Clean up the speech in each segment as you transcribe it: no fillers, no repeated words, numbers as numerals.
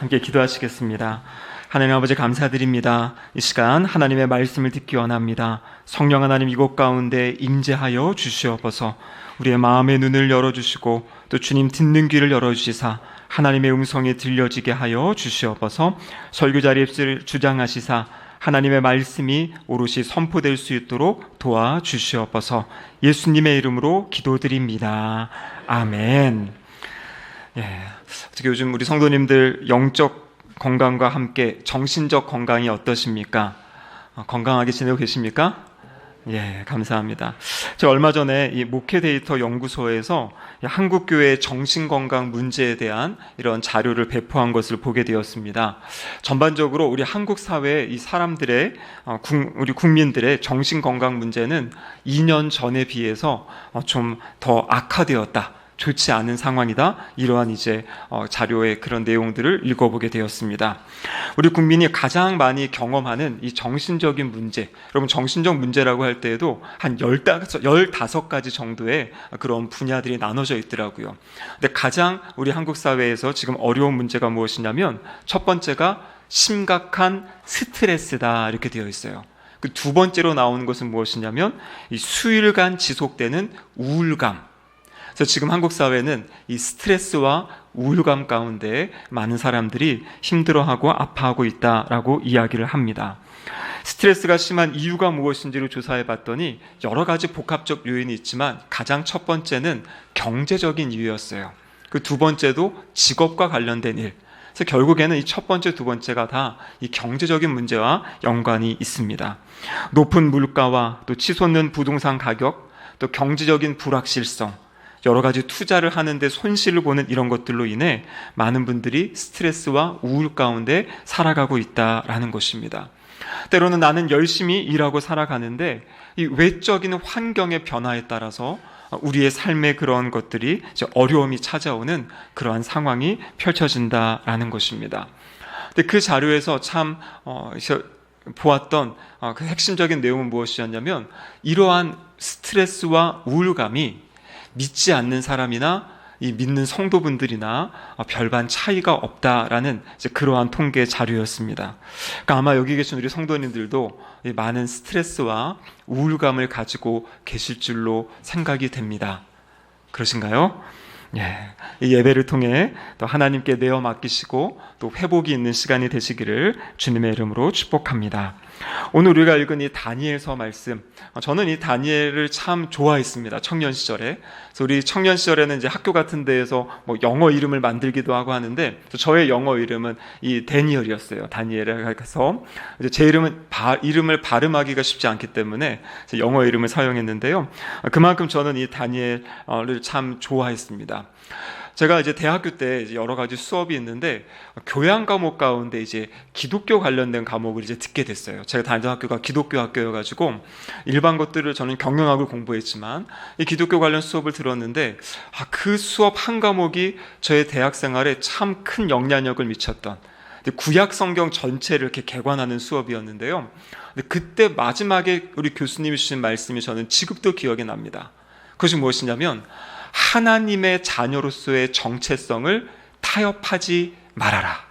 함께 기도하시겠습니다. 하나님 아버지 감사드립니다. 이 시간 하나님의 말씀을 듣기 원합니다. 성령 하나님 이곳 가운데 임재하여 주시옵소서. 우리의 마음의 눈을 열어주시고 또 주님 듣는 귀를 열어주시사 하나님의 음성이 들려지게 하여 주시옵소서. 설교 자리에 주장하시사 하나님의 말씀이 오롯이 선포될 수 있도록 도와주시옵소서. 예수님의 이름으로 기도드립니다. 아멘. 어떻게 요즘 우리 성도님들 영적 건강과 함께 정신적 건강이 어떠십니까? 건강하게 지내고 계십니까? 감사합니다. 제가 얼마 전에 이 목회 데이터 연구소에서 한국교회의 정신건강 문제에 대한 이런 자료를 배포한 것을 보게 되었습니다. 전반적으로 우리 한국 사회의 이 사람들의, 우리 국민들의 정신건강 문제는 2년 전에 비해서 좀 더 악화되었다. 좋지 않은 상황이다. 이러한 이제 자료의 그런 내용들을 읽어보게 되었습니다. 우리 국민이 가장 많이 경험하는 이 정신적인 문제, 여러분 정신적 문제라고 할 때에도 한 15가지 정도의 그런 분야들이 나눠져 있더라고요. 근데 가장 우리 한국 사회에서 지금 어려운 문제가 무엇이냐면 첫 번째가 심각한 스트레스다 이렇게 되어 있어요. 그 두 번째로 나오는 것은 무엇이냐면 이 수일간 지속되는 우울감. 그래서 지금 한국 사회는 이 스트레스와 우울감 가운데 많은 사람들이 힘들어하고 아파하고 있다라고 이야기를 합니다. 스트레스가 심한 이유가 무엇인지를 조사해 봤더니 여러 가지 복합적 요인이 있지만 가장 첫 번째는 경제적인 이유였어요. 그 두 번째도 직업과 관련된 일. 그래서 결국에는 이 첫 번째, 두 번째가 다 이 경제적인 문제와 연관이 있습니다. 높은 물가와 또 치솟는 부동산 가격, 또 경제적인 불확실성, 여러 가지 투자를 하는데 손실을 보는 이런 것들로 인해 많은 분들이 스트레스와 우울 가운데 살아가고 있다라는 것입니다. 때로는 나는 열심히 일하고 살아가는데 이 외적인 환경의 변화에 따라서 우리의 삶의 그런 것들이 어려움이 찾아오는 그러한 상황이 펼쳐진다라는 것입니다. 근데 그 자료에서 참 보았던 그 핵심적인 내용은 무엇이었냐면 이러한 스트레스와 우울감이 믿지 않는 사람이나 이 믿는 성도분들이나 별반 차이가 없다라는 그러한 통계 자료였습니다. 그러니까 아마 여기 계신 우리 성도님들도 많은 스트레스와 우울감을 가지고 계실 줄로 생각이 됩니다. 그러신가요? 이 예배를 통해 또 하나님께 내어 맡기시고 또 회복이 있는 시간이 되시기를 주님의 이름으로 축복합니다. 오늘 우리가 읽은 이 다니엘서 말씀, 저는 이 다니엘을 참 좋아했습니다. 청년 시절에. 그래서 우리 청년 시절에는 이제 학교 같은 데에서 뭐 영어 이름을 만들기도 하고 하는데 저의 영어 이름은 이 다니엘이었어요. 다니엘을 해서 이제 제 이름을 발음하기가 쉽지 않기 때문에 영어 이름을 사용했는데요. 그만큼 저는 이 다니엘을 참 좋아했습니다. 제가 이제 대학교 때 이제 여러 가지 수업이 있는데 교양 과목 가운데 이제 기독교 관련된 과목을 이제 듣게 됐어요. 제가 다니던 학교가 기독교 학교여가지고 일반 것들을 저는 경영학을 공부했지만 이 기독교 관련 수업을 들었는데 그 수업 한 과목이 저의 대학 생활에 참 큰 영향력을 미쳤던 구약 성경 전체를 이렇게 개관하는 수업이었는데요. 근데 그때 마지막에 우리 교수님이 주신 말씀이 저는 지금도 기억이 납니다. 그것이 무엇이냐면 하나님의 자녀로서의 정체성을 타협하지 말아라.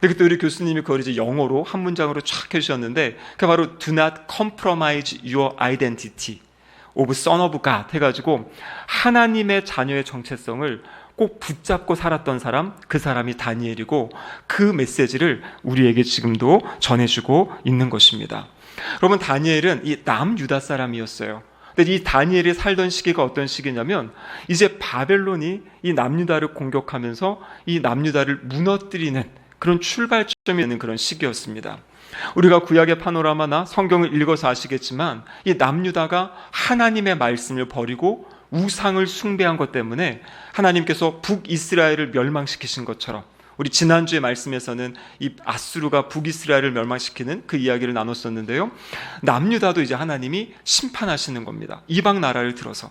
그때 우리 교수님이 그걸 이제 영어로 한 문장으로 쫙 해주셨는데 그게 바로 Do not compromise your identity of son of God 해가지고 하나님의 자녀의 정체성을 꼭 붙잡고 살았던 사람, 그 사람이 다니엘이고 그 메시지를 우리에게 지금도 전해주고 있는 것입니다. 여러분, 다니엘은 이 남유다 사람이었어요. 근데 이 다니엘이 살던 시기가 어떤 시기냐면 이제 바벨론이 이 남유다를 공격하면서 이 남유다를 무너뜨리는 그런 출발점이 되는 그런 시기였습니다. 우리가 구약의 파노라마나 성경을 읽어서 아시겠지만 이 남유다가 하나님의 말씀을 버리고 우상을 숭배한 것 때문에 하나님께서 북이스라엘을 멸망시키신 것처럼 우리 지난주의 말씀에서는 이 아수르가 북이스라엘을 멸망시키는 그 이야기를 나눴었는데요. 남유다도 이제 하나님이 심판하시는 겁니다. 이방 나라를 들어서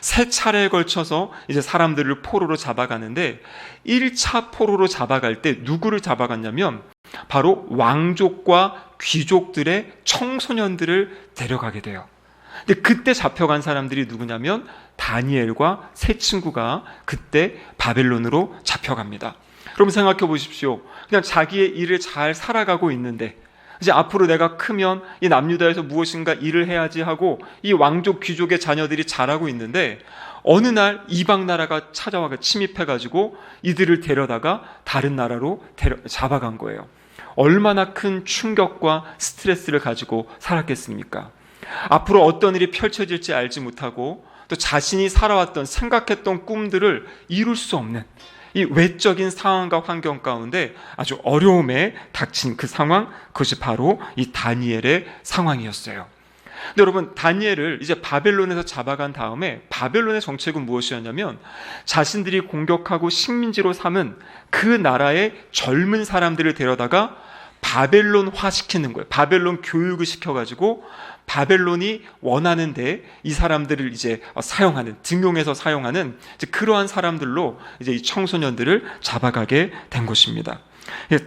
세 차례에 걸쳐서 이제 사람들을 포로로 잡아가는데 1차 포로로 잡아갈 때 누구를 잡아갔냐면 바로 왕족과 귀족들의 청소년들을 데려가게 돼요. 근데 그때 잡혀간 사람들이 누구냐면 다니엘과 세 친구가 그때 바벨론으로 잡혀갑니다. 여러분 생각해 보십시오. 그냥 자기의 일을 잘 살아가고 있는데 이제 앞으로 내가 크면 이 남유다에서 무엇인가 일을 해야지 하고 이 왕족 귀족의 자녀들이 자라고 있는데 어느 날 이방 나라가 찾아와 침입해가지고 이들을 데려다가 다른 나라로 잡아간 거예요. 얼마나 큰 충격과 스트레스를 가지고 살았겠습니까? 앞으로 어떤 일이 펼쳐질지 알지 못하고 또 자신이 살아왔던 생각했던 꿈들을 이룰 수 없는 이 외적인 상황과 환경 가운데 아주 어려움에 닥친 그 상황, 그것이 바로 이 다니엘의 상황이었어요. 근데 여러분, 다니엘을 이제 바벨론에서 잡아간 다음에 바벨론의 정책은 무엇이었냐면 자신들이 공격하고 식민지로 삼은 그 나라의 젊은 사람들을 데려다가 바벨론화 시키는 거예요. 바벨론 교육을 시켜가지고 바벨론이 원하는데 이 사람들을 이제 사용하는, 등용해서 사용하는 이제 그러한 사람들로 이제 이 청소년들을 잡아가게 된 것입니다.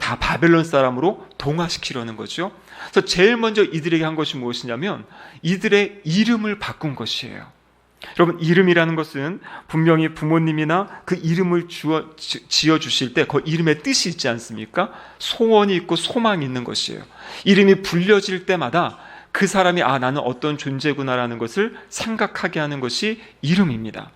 다 바벨론 사람으로 동화시키려는 거죠. 그래서 제일 먼저 이들에게 한 것이 무엇이냐면 이들의 이름을 바꾼 것이에요. 여러분, 이름이라는 것은 분명히 부모님이나 그 이름을 지어주실 때 그 이름의 뜻이 있지 않습니까? 소원이 있고 소망이 있는 것이에요. 이름이 불려질 때마다 그 사람이 나는 어떤 존재구나라는 것을 생각하게 하는 것이 이름입니다.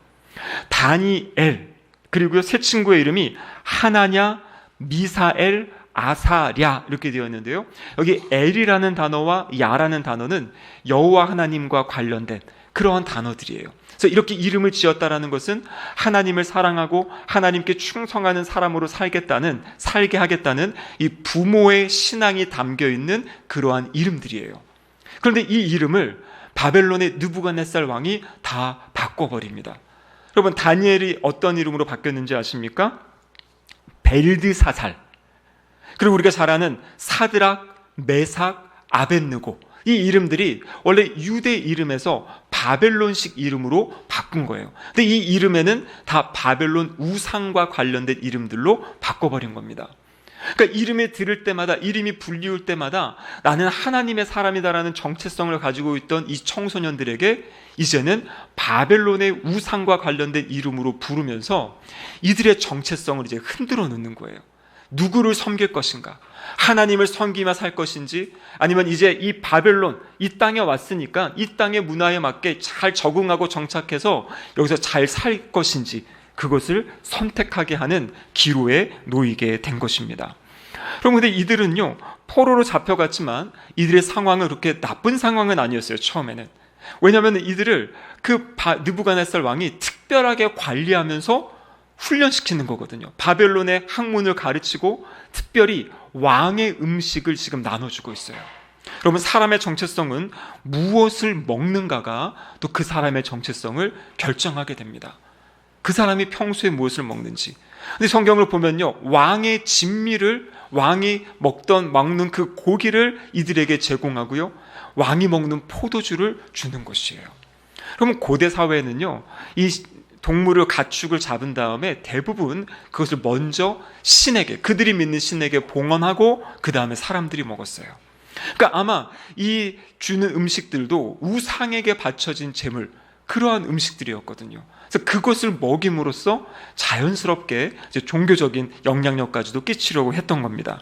다니엘, 그리고 세 친구의 이름이 하나냐, 미사엘, 아사랴 이렇게 되어 있는데요. 여기 엘이라는 단어와 야라는 단어는 여호와 하나님과 관련된 그러한 단어들이에요. 그래서 이렇게 이름을 지었다라는 것은 하나님을 사랑하고 하나님께 충성하는 사람으로 살게 하겠다는 이 부모의 신앙이 담겨 있는 그러한 이름들이에요. 그런데 이 이름을 바벨론의 느부갓네살 왕이 다 바꿔버립니다. 여러분, 다니엘이 어떤 이름으로 바뀌었는지 아십니까? 벨드사살, 그리고 우리가 잘 아는 사드락, 메삭, 아벳느고, 이 이름들이 원래 유대 이름에서 바벨론식 이름으로 바꾼 거예요. 근데 이 이름에는 다 바벨론 우상과 관련된 이름들로 바꿔버린 겁니다. 그러니까 이름을 들을 때마다, 이름이 불리울 때마다 나는 하나님의 사람이다라는 정체성을 가지고 있던 이 청소년들에게 이제는 바벨론의 우상과 관련된 이름으로 부르면서 이들의 정체성을 이제 흔들어 놓는 거예요. 누구를 섬길 것인가? 하나님을 섬기며 살 것인지, 아니면 이제 이 바벨론, 이 땅에 왔으니까 이 땅의 문화에 맞게 잘 적응하고 정착해서 여기서 잘 살 것인지, 그것을 선택하게 하는 기로에 놓이게 된 것입니다. 그럼 근데 이들은요, 포로로 잡혀갔지만 이들의 상황은 그렇게 나쁜 상황은 아니었어요, 처음에는. 왜냐하면 이들을 그 느부갓네살 왕이 특별하게 관리하면서 훈련시키는 거거든요. 바벨론의 학문을 가르치고 특별히 왕의 음식을 지금 나눠주고 있어요. 여러분, 사람의 정체성은 무엇을 먹는가가 또 그 사람의 정체성을 결정하게 됩니다. 그 사람이 평소에 무엇을 먹는지. 근데 성경을 보면요, 왕의 진미를, 왕이 먹는 그 고기를 이들에게 제공하고요, 왕이 먹는 포도주를 주는 것이에요. 그러면 고대 사회에는요, 이 동물을, 가축을 잡은 다음에 대부분 그것을 먼저 신에게, 그들이 믿는 신에게 봉헌하고 그 다음에 사람들이 먹었어요. 그러니까 아마 이 주는 음식들도 우상에게 바쳐진 제물, 그러한 음식들이었거든요. 그래서 그것을 먹임으로써 자연스럽게 이제 종교적인 영향력까지도 끼치려고 했던 겁니다.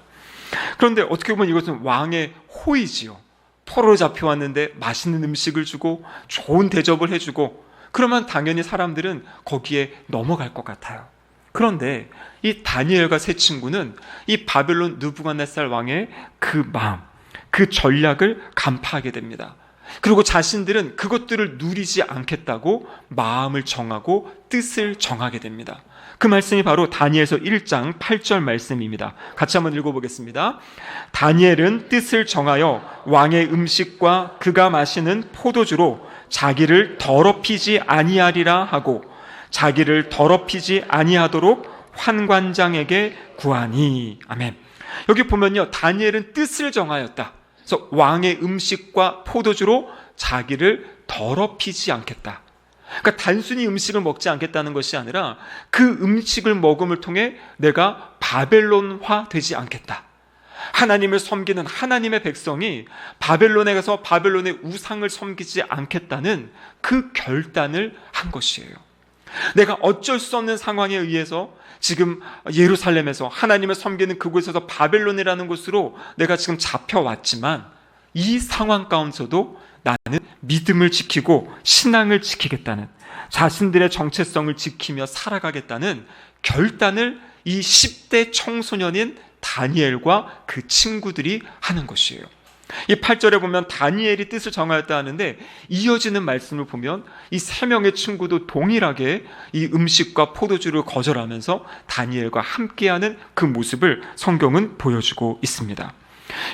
그런데 어떻게 보면 이것은 왕의 호의지요. 포로로 잡혀왔는데 맛있는 음식을 주고 좋은 대접을 해주고, 그러면 당연히 사람들은 거기에 넘어갈 것 같아요. 그런데 이 다니엘과 세 친구는 이 바벨론 느부갓네살 왕의 그 마음, 그 전략을 간파하게 됩니다. 그리고 자신들은 그것들을 누리지 않겠다고 마음을 정하고 뜻을 정하게 됩니다. 그 말씀이 바로 다니엘서 1장 8절 말씀입니다. 같이 한번 읽어보겠습니다. 다니엘은 뜻을 정하여 왕의 음식과 그가 마시는 포도주로 자기를 더럽히지 아니하리라 하고 자기를 더럽히지 아니하도록 환관장에게 구하니. 아멘. 여기 보면요, 다니엘은 뜻을 정하였다. 그래서 왕의 음식과 포도주로 자기를 더럽히지 않겠다. 그러니까 단순히 음식을 먹지 않겠다는 것이 아니라 그 음식을 먹음을 통해 내가 바벨론화 되지 않겠다. 하나님을 섬기는 하나님의 백성이 바벨론에 가서 바벨론의 우상을 섬기지 않겠다는 그 결단을 한 것이에요. 내가 어쩔 수 없는 상황에 의해서 지금 예루살렘에서 하나님을 섬기는 그곳에서 바벨론이라는 곳으로 내가 지금 잡혀왔지만 이 상황 가운데서도 나는 믿음을 지키고 신앙을 지키겠다는, 자신들의 정체성을 지키며 살아가겠다는 결단을 이 10대 청소년인 다니엘과 그 친구들이 하는 것이에요. 이 8절에 보면 다니엘이 뜻을 정하였다 하는데, 이어지는 말씀을 보면 이 세 명의 친구도 동일하게 이 음식과 포도주를 거절하면서 다니엘과 함께하는 그 모습을 성경은 보여주고 있습니다.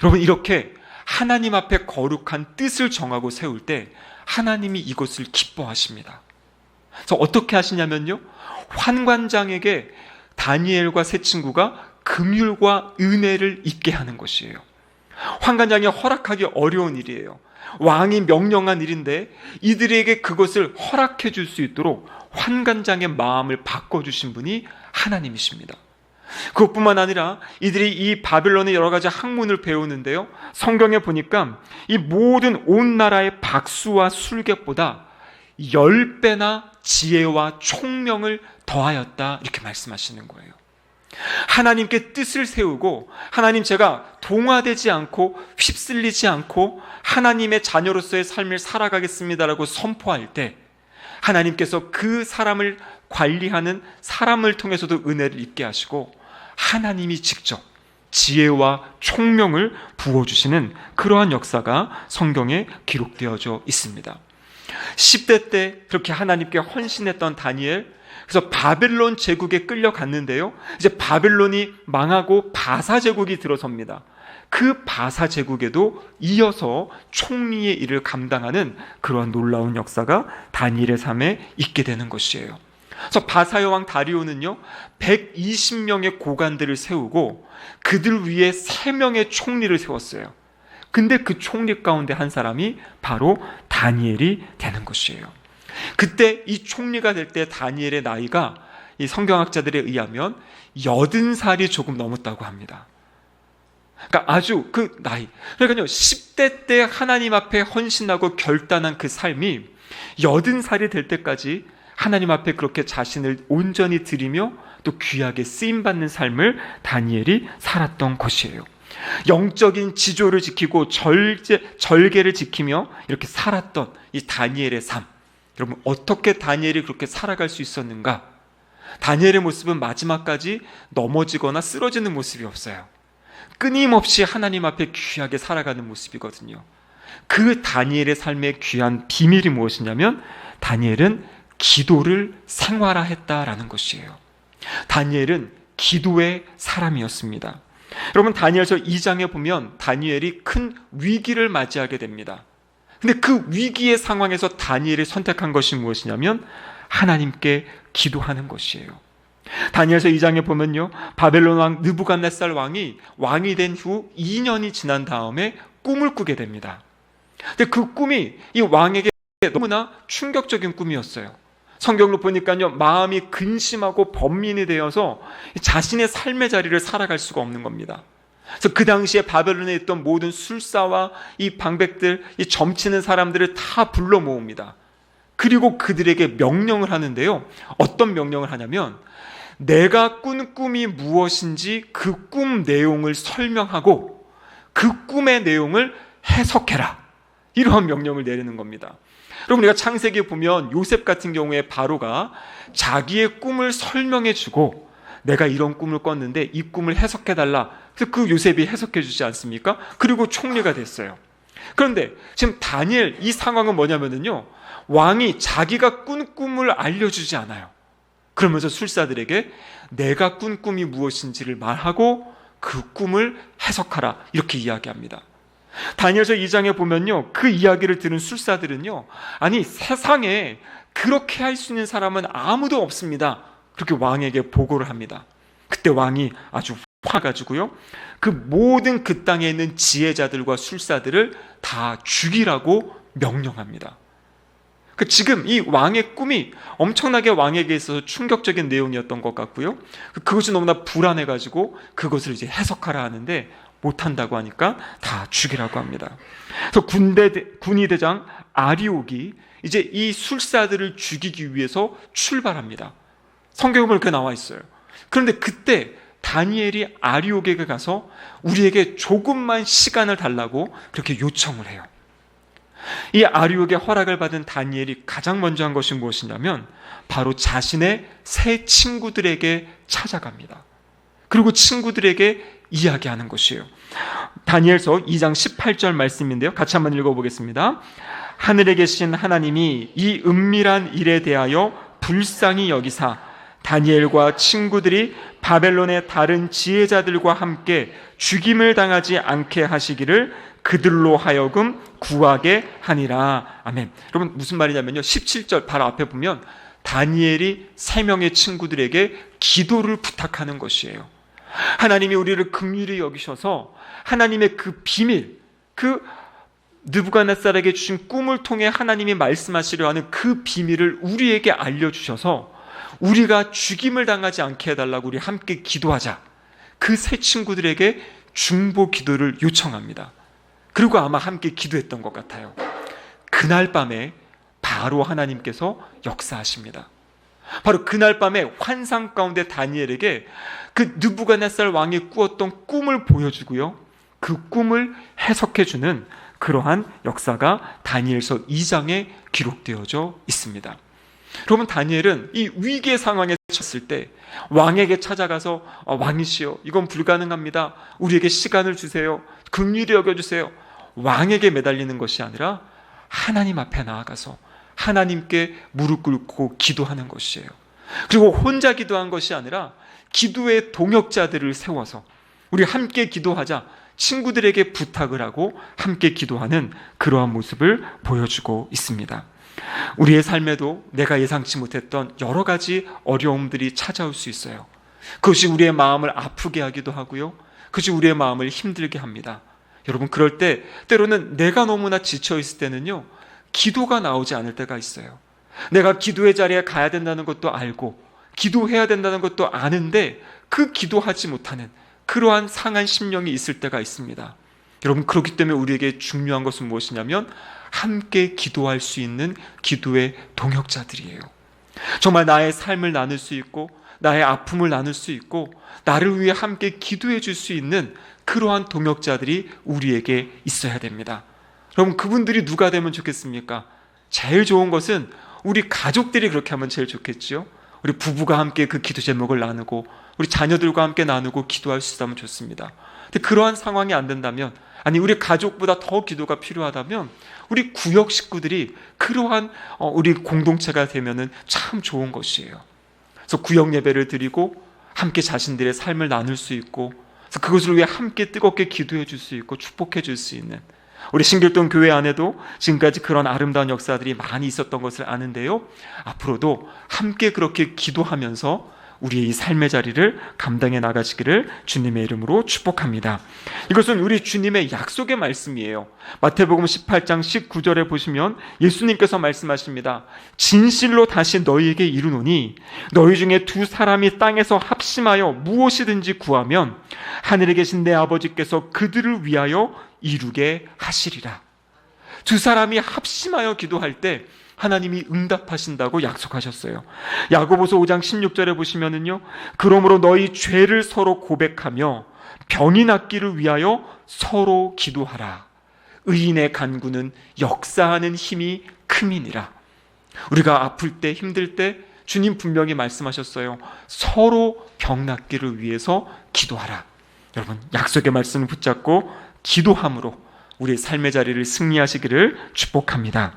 여러분, 이렇게 하나님 앞에 거룩한 뜻을 정하고 세울 때 하나님이 이것을 기뻐하십니다. 그래서 어떻게 하시냐면요, 환관장에게 다니엘과 세 친구가 긍휼과 은혜를 입게 하는 것이에요. 환관장이 허락하기 어려운 일이에요. 왕이 명령한 일인데 이들에게 그것을 허락해 줄 수 있도록 환관장의 마음을 바꿔주신 분이 하나님이십니다. 그것뿐만 아니라 이들이 이 바벨론의 여러 가지 학문을 배우는데요, 성경에 보니까 이 모든 온 나라의 박수와 술객보다 10배나 지혜와 총명을 더하였다, 이렇게 말씀하시는 거예요. 하나님께 뜻을 세우고, 하나님, 제가 동화되지 않고 휩쓸리지 않고 하나님의 자녀로서의 삶을 살아가겠습니다라고 선포할 때 하나님께서 그 사람을 관리하는 사람을 통해서도 은혜를 입게 하시고 하나님이 직접 지혜와 총명을 부어주시는 그러한 역사가 성경에 기록되어져 있습니다. 10대 때 그렇게 하나님께 헌신했던 다니엘, 그래서 바벨론 제국에 끌려갔는데요, 이제 바벨론이 망하고 바사 제국이 들어섭니다. 그 바사 제국에도 이어서 총리의 일을 감당하는 그러한 놀라운 역사가 다니엘의 삶에 있게 되는 것이에요. 그래서 바사의 왕 다리오는요, 120명의 고관들을 세우고 그들 위에 3명의 총리를 세웠어요. 근데 그 총리 가운데 한 사람이 바로 다니엘이 되는 것이에요. 그때 이 총리가 될 때 다니엘의 나이가 이 성경학자들에 의하면 80살이 조금 넘었다고 합니다. 그러니까 아주 그 나이, 그러니까요, 10대 때 하나님 앞에 헌신하고 결단한 그 삶이 80살이 될 때까지 하나님 앞에 그렇게 자신을 온전히 드리며 또 귀하게 쓰임받는 삶을 다니엘이 살았던 것이에요. 영적인 지조를 지키고 절개를 지키며 이렇게 살았던 이 다니엘의 삶, 여러분, 어떻게 다니엘이 그렇게 살아갈 수 있었는가? 다니엘의 모습은 마지막까지 넘어지거나 쓰러지는 모습이 없어요. 끊임없이 하나님 앞에 귀하게 살아가는 모습이거든요. 그 다니엘의 삶의 귀한 비밀이 무엇이냐면 다니엘은 기도를 생활화했다라는 것이에요. 다니엘은 기도의 사람이었습니다. 여러분, 다니엘서 2장에 보면 다니엘이 큰 위기를 맞이하게 됩니다. 근데 그 위기의 상황에서 다니엘이 선택한 것이 무엇이냐면 하나님께 기도하는 것이에요. 다니엘서 2장에 보면요, 바벨론 왕 느부갓네살 왕이 된 후 2년이 지난 다음에 꿈을 꾸게 됩니다. 근데 그 꿈이 이 왕에게 너무나 충격적인 꿈이었어요. 성경으로 보니까요, 마음이 근심하고 번민이 되어서 자신의 삶의 자리를 살아갈 수가 없는 겁니다. 그래서 그 당시에 바벨론에 있던 모든 술사와 이 방백들, 이 점치는 사람들을 다 불러 모읍니다. 그리고 그들에게 명령을 하는데요, 어떤 명령을 하냐면 내가 꾼 꿈이 무엇인지 그 꿈 내용을 설명하고 그 꿈의 내용을 해석해라, 이러한 명령을 내리는 겁니다. 여러분, 우리가 창세기에 보면 요셉 같은 경우에 바로가 자기의 꿈을 설명해주고 내가 이런 꿈을 꿨는데 이 꿈을 해석해달라, 그래서 그 요셉이 해석해주지 않습니까? 그리고 총리가 됐어요. 그런데 지금 다니엘 이 상황은 뭐냐면요, 왕이 자기가 꾼 꿈을 알려주지 않아요. 그러면서 술사들에게 내가 꾼 꿈이 무엇인지를 말하고 그 꿈을 해석하라, 이렇게 이야기합니다. 다니엘서 2장에 보면요, 그 이야기를 들은 술사들은요, 아니 세상에 그렇게 할 수 있는 사람은 아무도 없습니다, 그렇게 왕에게 보고를 합니다. 그때 왕이 아주 화가지고요, 그 모든 그 땅에 있는 지혜자들과 술사들을 다 죽이라고 명령합니다. 지금 이 왕의 꿈이 엄청나게 왕에게 있어서 충격적인 내용이었던 것 같고요, 그것이 너무나 불안해가지고 그것을 이제 해석하라 하는데 못한다고 하니까 다 죽이라고 합니다. 그래서 군의 대장 아리옥이 이제 이 술사들을 죽이기 위해서 출발합니다. 성경에 보면 그렇게 나와 있어요. 그런데 그때 다니엘이 아리옥에게 가서 우리에게 조금만 시간을 달라고 그렇게 요청을 해요. 이 아리옥의 허락을 받은 다니엘이 가장 먼저 한 것이 무엇이냐면 바로 자신의 새 친구들에게 찾아갑니다. 그리고 친구들에게 이야기하는 것이에요. 다니엘서 2장 18절 말씀인데요, 같이 한번 읽어보겠습니다. 하늘에 계신 하나님이 이 은밀한 일에 대하여 불쌍히 여기사 다니엘과 친구들이 바벨론의 다른 지혜자들과 함께 죽임을 당하지 않게 하시기를 그들로 하여금 구하게 하니라. 아멘. 여러분, 무슨 말이냐면요, 17절 바로 앞에 보면 다니엘이 3명의 친구들에게 기도를 부탁하는 것이에요. 하나님이 우리를 긍휼히 여기셔서 하나님의 그 비밀, 그 느부갓네살에게 주신 꿈을 통해 하나님이 말씀하시려 하는 그 비밀을 우리에게 알려주셔서 우리가 죽임을 당하지 않게 해달라고 우리 함께 기도하자. 그 세 친구들에게 중보 기도를 요청합니다. 그리고 아마 함께 기도했던 것 같아요. 그날 밤에 바로 하나님께서 역사하십니다. 바로 그날 밤에 환상 가운데 다니엘에게 그 느부갓네살 왕이 꾸었던 꿈을 보여주고요, 그 꿈을 해석해주는 그러한 역사가 다니엘서 2장에 기록되어져 있습니다. 여러분, 다니엘은 이 위기의 상황에 처했을 때 왕에게 찾아가서 왕이시여, 이건 불가능합니다. 우리에게 시간을 주세요. 긍휼히 여겨주세요. 왕에게 매달리는 것이 아니라 하나님 앞에 나아가서 하나님께 무릎 꿇고 기도하는 것이에요. 그리고 혼자 기도한 것이 아니라 기도의 동역자들을 세워서 우리 함께 기도하자, 친구들에게 부탁을 하고 함께 기도하는 그러한 모습을 보여주고 있습니다. 우리의 삶에도 내가 예상치 못했던 여러 가지 어려움들이 찾아올 수 있어요. 그것이 우리의 마음을 아프게 하기도 하고요, 그것이 우리의 마음을 힘들게 합니다. 여러분, 그럴 때 때로는 내가 너무나 지쳐있을 때는요, 기도가 나오지 않을 때가 있어요. 내가 기도의 자리에 가야 된다는 것도 알고 기도해야 된다는 것도 아는데 그 기도하지 못하는 그러한 상한 심령이 있을 때가 있습니다. 여러분, 그렇기 때문에 우리에게 중요한 것은 무엇이냐면 함께 기도할 수 있는 기도의 동역자들이에요. 정말 나의 삶을 나눌 수 있고 나의 아픔을 나눌 수 있고 나를 위해 함께 기도해 줄 수 있는 그러한 동역자들이 우리에게 있어야 됩니다. 여러분, 그분들이 누가 되면 좋겠습니까? 제일 좋은 것은 우리 가족들이 그렇게 하면 제일 좋겠죠. 우리 부부가 함께 그 기도 제목을 나누고 우리 자녀들과 함께 나누고 기도할 수 있다면 좋습니다. 근데 그러한 상황이 안 된다면, 아니 우리 가족보다 더 기도가 필요하다면 우리 구역 식구들이 그러한 우리 공동체가 되면은 참 좋은 것이에요. 그래서 구역 예배를 드리고 함께 자신들의 삶을 나눌 수 있고, 그래서 그것을 위해 함께 뜨겁게 기도해 줄 수 있고 축복해 줄 수 있는, 우리 신길동 교회 안에도 지금까지 그런 아름다운 역사들이 많이 있었던 것을 아는데요, 앞으로도 함께 그렇게 기도하면서 우리의 이 삶의 자리를 감당해 나가시기를 주님의 이름으로 축복합니다. 이것은 우리 주님의 약속의 말씀이에요. 마태복음 18장 19절에 보시면 예수님께서 말씀하십니다. 진실로 다시 너희에게 이르노니 너희 중에 두 사람이 땅에서 합심하여 무엇이든지 구하면 하늘에 계신 내 아버지께서 그들을 위하여 이루게 하시리라. 두 사람이 합심하여 기도할 때 하나님이 응답하신다고 약속하셨어요. 야고보서 5장 16절에 보시면은요, 그러므로 너희 죄를 서로 고백하며 병이 낫기를 위하여 서로 기도하라. 의인의 간구는 역사하는 힘이 큼이니라. 우리가 아플 때, 힘들 때 주님 분명히 말씀하셨어요. 서로 병 낫기를 위해서 기도하라. 여러분, 약속의 말씀을 붙잡고 기도함으로 우리의 삶의 자리를 승리하시기를 축복합니다.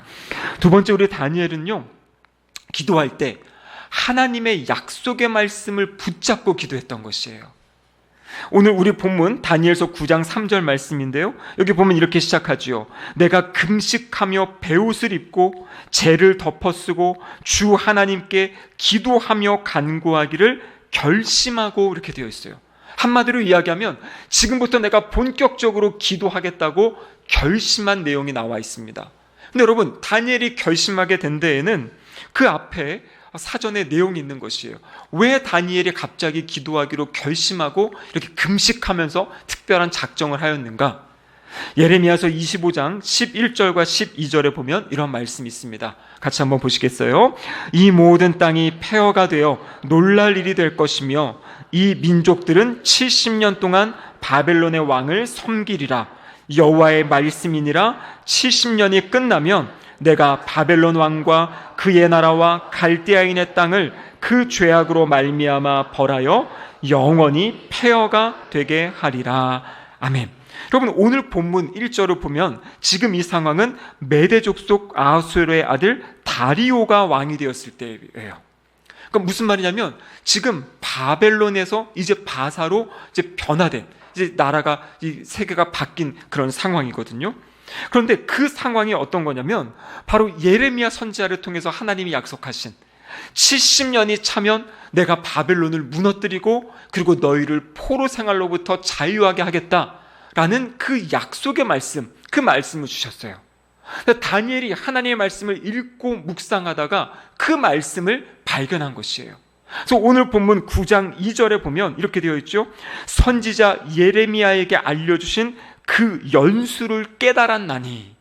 두 번째, 우리 다니엘은요, 기도할 때 하나님의 약속의 말씀을 붙잡고 기도했던 것이에요. 오늘 우리 본문 다니엘서 9장 3절 말씀인데요, 여기 보면 이렇게 시작하지요. 내가 금식하며 베옷을 입고 재를 덮어쓰고 주 하나님께 기도하며 간구하기를 결심하고, 이렇게 되어 있어요. 한마디로 이야기하면 지금부터 내가 본격적으로 기도하겠다고 결심한 내용이 나와 있습니다. 근데 여러분, 다니엘이 결심하게 된 데에는 그 앞에 사전에 내용이 있는 것이에요. 왜 다니엘이 갑자기 기도하기로 결심하고 이렇게 금식하면서 특별한 작정을 하였는가? 예레미야서 25장 11절과 12절에 보면 이런 말씀이 있습니다. 같이 한번 보시겠어요? 이 모든 땅이 폐허가 되어 놀랄 일이 될 것이며 이 민족들은 70년 동안 바벨론의 왕을 섬기리라. 여호와의 말씀이니라. 70년이 끝나면 내가 바벨론 왕과 그의 나라와 갈대아인의 땅을 그 죄악으로 말미암아 벌하여 영원히 폐허가 되게 하리라. 아멘. 여러분, 오늘 본문 1절을 보면 지금 이 상황은 메대 족속 아하수에로의 아들 다리오가 왕이 되었을 때예요. 그러니까 무슨 말이냐면 지금 바벨론에서 이제 바사로 이제 변화된, 이제 나라가, 이 세계가 바뀐 그런 상황이거든요. 그런데 그 상황이 어떤 거냐면 바로 예레미야 선지자를 통해서 하나님이 약속하신 70년이 차면 내가 바벨론을 무너뜨리고 그리고 너희를 포로 생활로부터 자유하게 하겠다라는 그 약속의 말씀, 그 말씀을 주셨어요. 다니엘이 하나님의 말씀을 읽고 묵상하다가 그 말씀을 발견한 것이에요. 그래서 오늘 본문 9장 2절에 보면 이렇게 되어 있죠. 선지자 예레미야에게 알려주신 그 연수를 깨달았나니.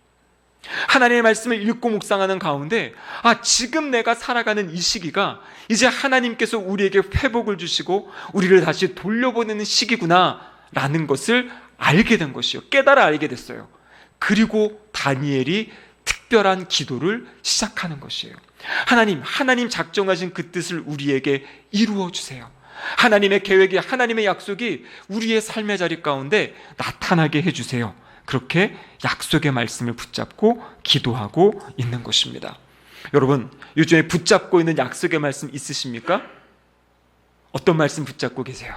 하나님의 말씀을 읽고 묵상하는 가운데 지금 내가 살아가는 이 시기가 이제 하나님께서 우리에게 회복을 주시고 우리를 다시 돌려보내는 시기구나 라는 것을 알게 된 것이요, 깨달아 알게 됐어요. 그리고 다니엘이 특별한 기도를 시작하는 것이에요. 하나님 작정하신 그 뜻을 우리에게 이루어 주세요. 하나님의 계획이, 하나님의 약속이 우리의 삶의 자리 가운데 나타나게 해주세요. 그렇게 약속의 말씀을 붙잡고 기도하고 있는 것입니다. 여러분, 요즘에 붙잡고 있는 약속의 말씀 있으십니까? 어떤 말씀 붙잡고 계세요?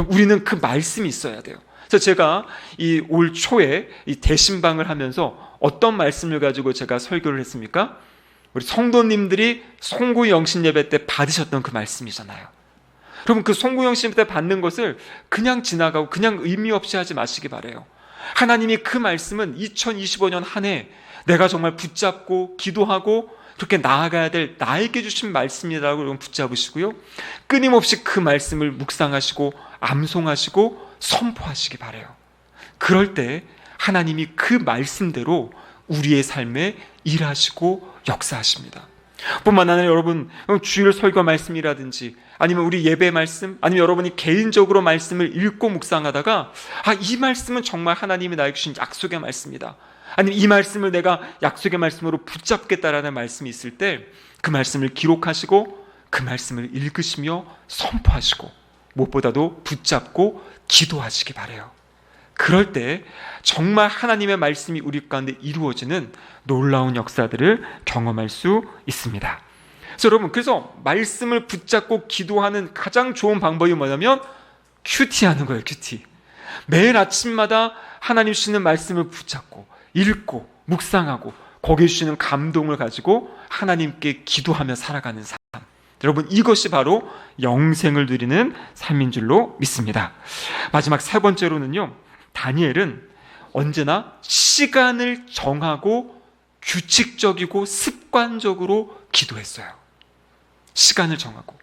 우리는 그 말씀이 있어야 돼요. 그래서 제가 이 올 초에 이 대신방을 하면서 어떤 말씀을 가지고 제가 설교를 했습니까? 우리 성도님들이 송구 영신 예배 때 받으셨던 그 말씀이잖아요. 여러분, 그 송구 영신 때 받는 것을 그냥 지나가고 그냥 의미 없이 하지 마시기 바라요. 하나님이 그 말씀은 2025년 한 해 내가 정말 붙잡고 기도하고 그렇게 나아가야 될 나에게 주신 말씀이라고 여러분 붙잡으시고요, 끊임없이 그 말씀을 묵상하시고 암송하시고 선포하시기 바라요. 그럴 때 하나님이 그 말씀대로 우리의 삶에 일하시고 역사하십니다. 뿐만 아니라 여러분, 주일 설교 말씀이라든지 아니면 우리 예배 말씀, 아니면 여러분이 개인적으로 말씀을 읽고 묵상하다가 이 말씀은 정말 하나님이 나에게 주신 약속의 말씀이다, 아니면 이 말씀을 내가 약속의 말씀으로 붙잡겠다라는 말씀이 있을 때 그 말씀을 기록하시고 그 말씀을 읽으시며 선포하시고 무엇보다도 붙잡고 기도하시기 바라요. 그럴 때 정말 하나님의 말씀이 우리 가운데 이루어지는 놀라운 역사들을 경험할 수 있습니다. 그래서 여러분, 그래서 말씀을 붙잡고 기도하는 가장 좋은 방법이 뭐냐면 큐티하는 거예요. 큐티. 매일 아침마다 하나님 주시는 말씀을 붙잡고 읽고 묵상하고 거기에 주시는 감동을 가지고 하나님께 기도하며 살아가는 삶. 여러분, 이것이 바로 영생을 누리는 삶인 줄로 믿습니다. 마지막 세 번째로는요, 다니엘은 언제나 시간을 정하고 규칙적이고 습관적으로 기도했어요. 시간을 정하고.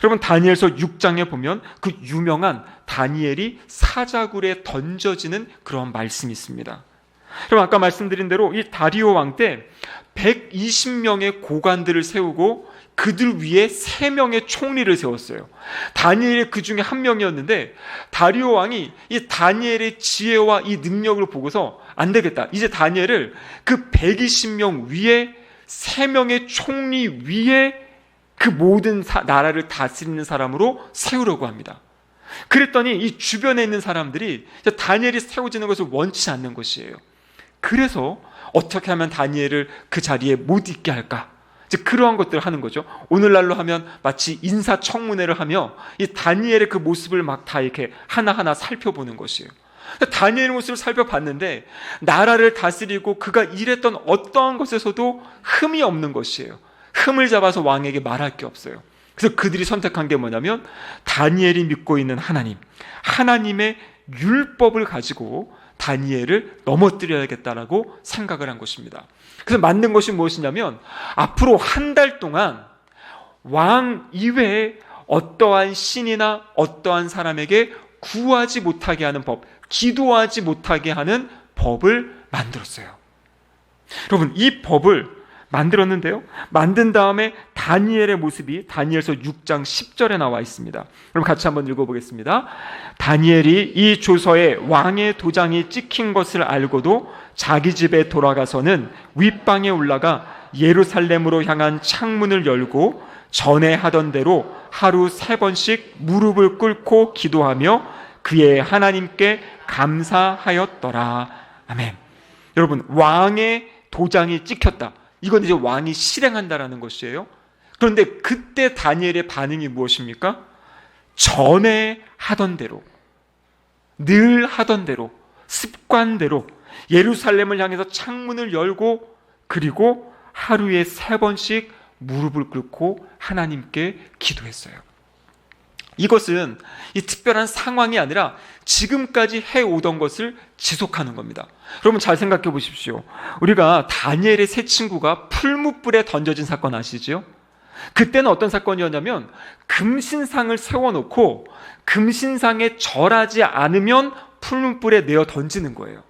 여러분, 다니엘서 6장에 보면 그 유명한 다니엘이 사자굴에 던져지는 그런 말씀이 있습니다. 여러분, 아까 말씀드린 대로 이 다리오 왕 때 120명의 고관들을 세우고 그들 위에 3명의 총리를 세웠어요. 다니엘이 그 중에 한 명이었는데 다리오 왕이 이 다니엘의 지혜와 이 능력을 보고서 안 되겠다, 이제 다니엘을 그 120명 위에 3명의 총리 위에 그 모든 나라를 다스리는 사람으로 세우려고 합니다. 그랬더니 이 주변에 있는 사람들이 다니엘이 세워지는 것을 원치 않는 것이에요. 그래서 어떻게 하면 다니엘을 그 자리에 못 있게 할까? 이제 그러한 것들을 하는 거죠. 오늘날로 하면 마치 인사청문회를 하며 이 다니엘의 그 모습을 막 다 이렇게 하나하나 살펴보는 것이에요. 다니엘의 모습을 살펴봤는데 나라를 다스리고 그가 일했던 어떠한 것에서도 흠이 없는 것이에요. 흠을 잡아서 왕에게 말할 게 없어요. 그래서 그들이 선택한 게 뭐냐면 다니엘이 믿고 있는 하나님의 율법을 가지고 다니엘을 넘어뜨려야겠다라고 생각을 한 것입니다. 그래서 만든 것이 무엇이냐면 앞으로 한 달 동안 왕 이외에 어떠한 신이나 어떠한 사람에게 구하지 못하게 하는 법, 기도하지 못하게 하는 법을 만들었어요. 여러분, 이 법을 만들었는데요, 만든 다음에 다니엘의 모습이 다니엘서 6장 10절에 나와 있습니다. 그럼 같이 한번 읽어보겠습니다. 다니엘이 이 조서에 왕의 도장이 찍힌 것을 알고도 자기 집에 돌아가서는 윗방에 올라가 예루살렘으로 향한 창문을 열고 전에 하던 대로 하루 3번씩 무릎을 꿇고 기도하며 그의 하나님께 감사하였더라. 아멘. 여러분, 왕의 도장이 찍혔다. 이건 이제 왕이 실행한다라는 것이에요. 그런데 그때 다니엘의 반응이 무엇입니까? 전에 하던 대로, 늘 하던 대로, 습관대로 예루살렘을 향해서 창문을 열고, 그리고 하루에 3번씩 무릎을 꿇고 하나님께 기도했어요. 이것은 이 특별한 상황이 아니라 지금까지 해오던 것을 지속하는 겁니다. 여러분, 잘 생각해 보십시오. 우리가 다니엘의 세 친구가 풀무불에 던져진 사건 아시죠? 그때는 어떤 사건이었냐면 금신상을 세워놓고 금신상에 절하지 않으면 풀무불에 내어 던지는 거예요.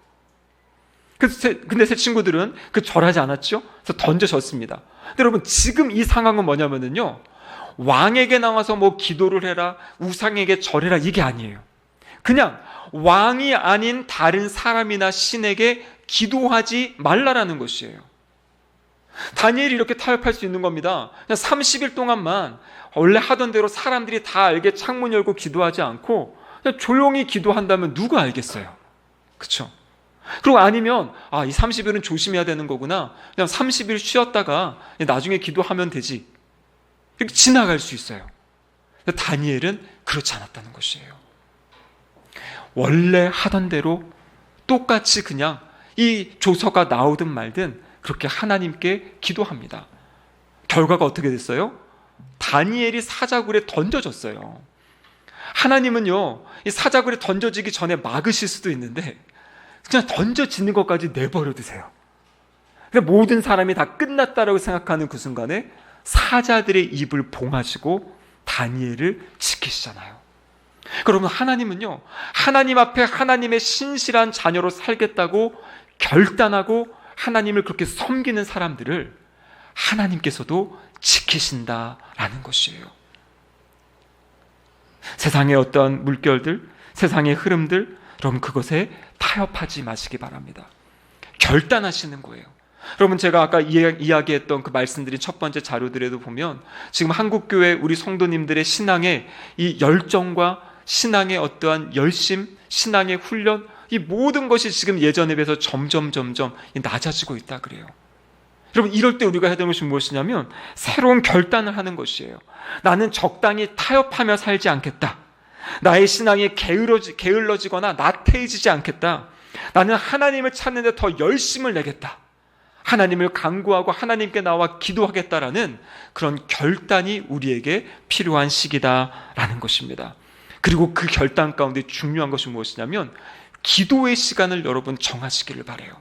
근데 세 친구들은 그 절하지 않았죠? 그래서 던져졌습니다. 근데 여러분, 지금 이 상황은 뭐냐면요, 왕에게 나와서 뭐 기도를 해라, 우상에게 절해라, 이게 아니에요. 그냥 왕이 아닌 다른 사람이나 신에게 기도하지 말라라는 것이에요. 다니엘이 이렇게 타협할 수 있는 겁니다. 그냥 30일 동안만 원래 하던 대로 사람들이 다 알게 창문 열고 기도하지 않고 그냥 조용히 기도한다면 누가 알겠어요? 그렇죠? 그리고 아니면 이 30일은 조심해야 되는 거구나, 그냥 30일 쉬었다가 나중에 기도하면 되지, 이렇게 지나갈 수 있어요. 다니엘은 그렇지 않았다는 것이에요. 원래 하던 대로 똑같이 그냥 이 조서가 나오든 말든 그렇게 하나님께 기도합니다. 결과가 어떻게 됐어요? 다니엘이 사자굴에 던져졌어요. 하나님은요, 이 사자굴에 던져지기 전에 막으실 수도 있는데 그냥 던져지는 것까지 내버려 두세요. 그러니까 모든 사람이 다 끝났다라고 생각하는 그 순간에 사자들의 입을 봉하시고 다니엘을 지키시잖아요. 그러면 하나님은요, 하나님 앞에 하나님의 신실한 자녀로 살겠다고 결단하고 하나님을 그렇게 섬기는 사람들을 하나님께서도 지키신다라는 것이에요. 세상의 어떤 물결들, 세상의 흐름들, 여러분 그것에 타협하지 마시기 바랍니다. 결단하시는 거예요. 여러분, 제가 아까 이야기했던 그 말씀드린 첫 번째 자료들에도 보면 지금 한국교회 우리 성도님들의 신앙의 이 열정과 신앙의 어떠한 열심, 신앙의 훈련, 이 모든 것이 지금 예전에 비해서 점점 낮아지고 있다 그래요. 여러분, 이럴 때 우리가 해야 되는 것이 무엇이냐면 새로운 결단을 하는 것이에요. 나는 적당히 타협하며 살지 않겠다. 나의 신앙이 게을러지거나 나태해지지 않겠다. 나는 하나님을 찾는 데 더 열심을 내겠다. 하나님을 간구하고 하나님께 나와 기도하겠다라는 그런 결단이 우리에게 필요한 시기다라는 것입니다. 그리고 그 결단 가운데 중요한 것이 무엇이냐면 기도의 시간을 여러분 정하시기를 바라요.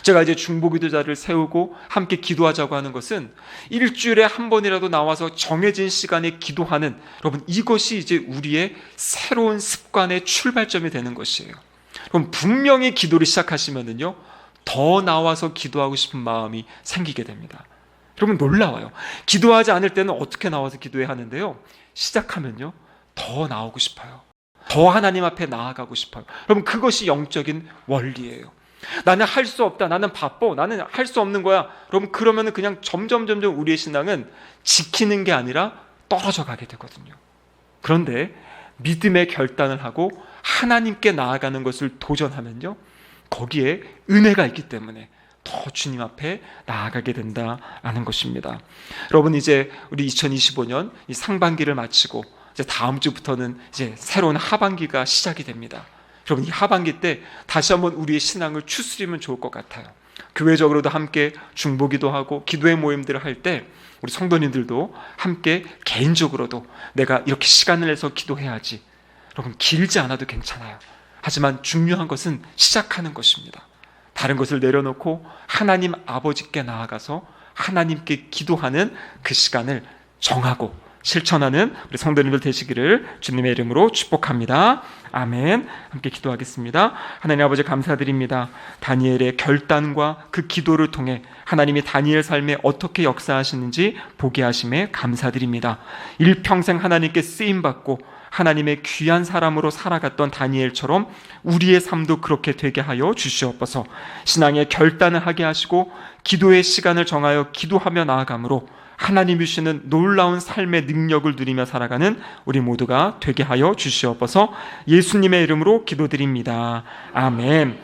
제가 이제 중보기도자를 세우고 함께 기도하자고 하는 것은 일주일에 한 번이라도 나와서 정해진 시간에 기도하는, 여러분 이것이 이제 우리의 새로운 습관의 출발점이 되는 것이에요. 그럼 분명히 기도를 시작하시면은요, 더 나와서 기도하고 싶은 마음이 생기게 됩니다. 여러분 놀라워요. 기도하지 않을 때는 어떻게 나와서 기도해야 하는데요, 시작하면요 더 나오고 싶어요. 더 하나님 앞에 나아가고 싶어요. 여러분 그것이 영적인 원리예요. 나는 할 수 없다, 나는 바빠, 나는 할 수 없는 거야. 여러분 그러면 그냥 점점 우리의 신앙은 지키는 게 아니라 떨어져 가게 되거든요. 그런데 믿음의 결단을 하고 하나님께 나아가는 것을 도전하면요, 거기에 은혜가 있기 때문에 더 주님 앞에 나아가게 된다라는 것입니다. 여러분, 이제 우리 2025년 이 상반기를 마치고 이제 다음 주부터는 이제 새로운 하반기가 시작이 됩니다. 여러분, 이 하반기 때 다시 한번 우리의 신앙을 추스리면 좋을 것 같아요. 교회적으로도 함께 중보기도 하고 기도의 모임들을 할 때 우리 성도님들도 함께 개인적으로도 내가 이렇게 시간을 내서 기도해야지. 여러분 길지 않아도 괜찮아요. 하지만 중요한 것은 시작하는 것입니다. 다른 것을 내려놓고 하나님 아버지께 나아가서 하나님께 기도하는 그 시간을 정하고 실천하는 우리 성도님들 되시기를 주님의 이름으로 축복합니다. 아멘. 함께 기도하겠습니다. 하나님 아버지 감사드립니다. 다니엘의 결단과 그 기도를 통해 하나님이 다니엘 삶에 어떻게 역사하시는지 보게 하심에 감사드립니다. 일평생 하나님께 쓰임받고 하나님의 귀한 사람으로 살아갔던 다니엘처럼 우리의 삶도 그렇게 되게 하여 주시옵소서. 신앙의 결단을 하게 하시고 기도의 시간을 정하여 기도하며 나아감으로 하나님이 주시는 놀라운 삶의 능력을 누리며 살아가는 우리 모두가 되게 하여 주시옵소서. 예수님의 이름으로 기도드립니다. 아멘.